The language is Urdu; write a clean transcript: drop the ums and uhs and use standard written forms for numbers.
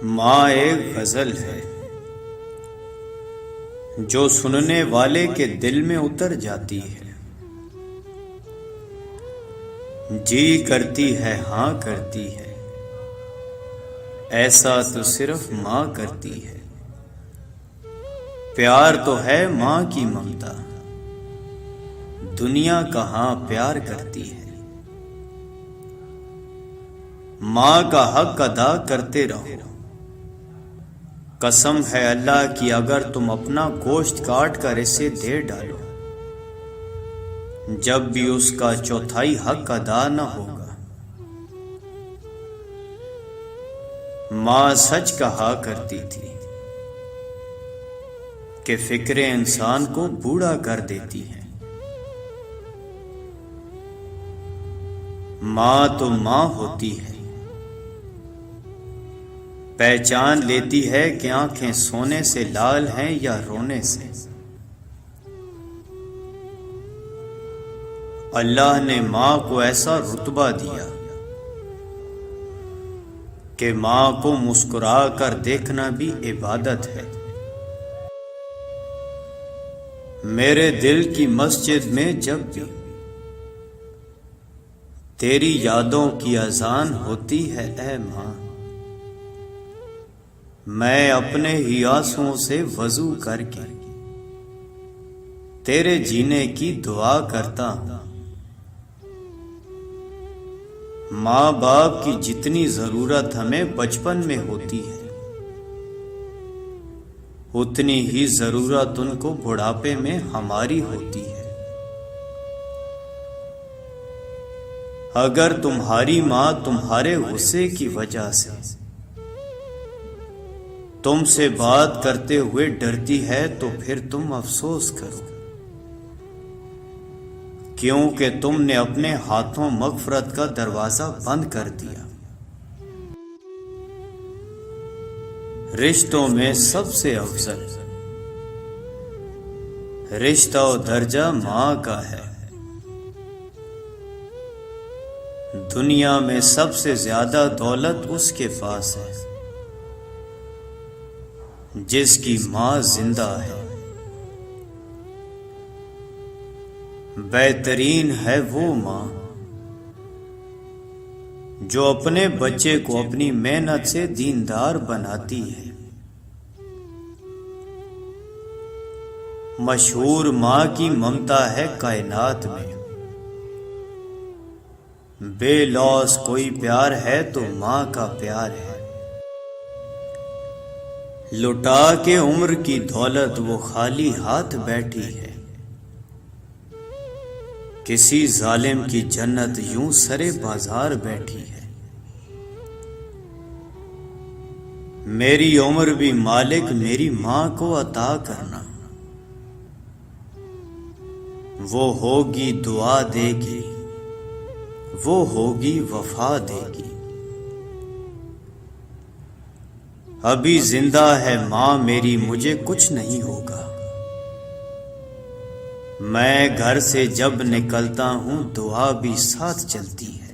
ماں ایک غزل ہے جو سننے والے کے دل میں اتر جاتی ہے۔ جی کرتی ہے ہاں کرتی ہے، ایسا تو صرف ماں کرتی ہے۔ پیار تو ہے ماں کی ممتا، دنیا کہاں پیار کرتی ہے۔ ماں کا حق ادا کرتے رہو، قسم ہے اللہ کی اگر تم اپنا گوشت کاٹ کر اسے دے ڈالو، جب بھی اس کا چوتھائی حق ادا نہ ہوگا۔ ماں سچ کہا کرتی تھی کہ فکریں انسان کو بوڑھا کر دیتی ہیں۔ ماں تو ماں ہوتی ہے، پہچان لیتی ہے کہ آنکھیں سونے سے لال ہیں یا رونے سے۔ اللہ نے ماں کو ایسا رتبہ دیا کہ ماں کو مسکرا کر دیکھنا بھی عبادت ہے۔ میرے دل کی مسجد میں جب بھی تیری یادوں کی اذان ہوتی ہے اے ماں، میں اپنے ہی آنسوؤں سے وضو کر کے تیرے جینے کی دعا کرتا ہوں۔ ماں باپ کی جتنی ضرورت ہمیں بچپن میں ہوتی ہے، اتنی ہی ضرورت ان کو بڑھاپے میں ہماری ہوتی ہے۔ اگر تمہاری ماں تمہارے غصے کی وجہ سے تم سے بات کرتے ہوئے ڈرتی ہے تو پھر تم افسوس کرو، کیونکہ تم نے اپنے ہاتھوں مغفرت کا دروازہ بند کر دیا۔ رشتوں میں سب سے افضل رشتہ و درجہ ماں کا ہے۔ دنیا میں سب سے زیادہ دولت اس کے پاس ہے جس کی ماں زندہ ہے۔ بہترین ہے وہ ماں جو اپنے بچے کو اپنی محنت سے دیندار بناتی ہے۔ مشہور ماں کی ممتا ہے کائنات میں، بے لوث کوئی پیار ہے تو ماں کا پیار ہے۔ لٹا کے عمر کی دولت وہ خالی ہاتھ بیٹھی ہے، کسی ظالم کی جنت یوں سرے بازار بیٹھی ہے۔ میری عمر بھی مالک میری ماں کو عطا کرنا، وہ ہوگی دعا دے گی، وہ ہوگی وفا دے گی۔ ابھی زندہ ہے ماں میری مجھے کچھ نہیں ہوگا، میں گھر سے جب نکلتا ہوں دعا بھی ساتھ چلتی ہے۔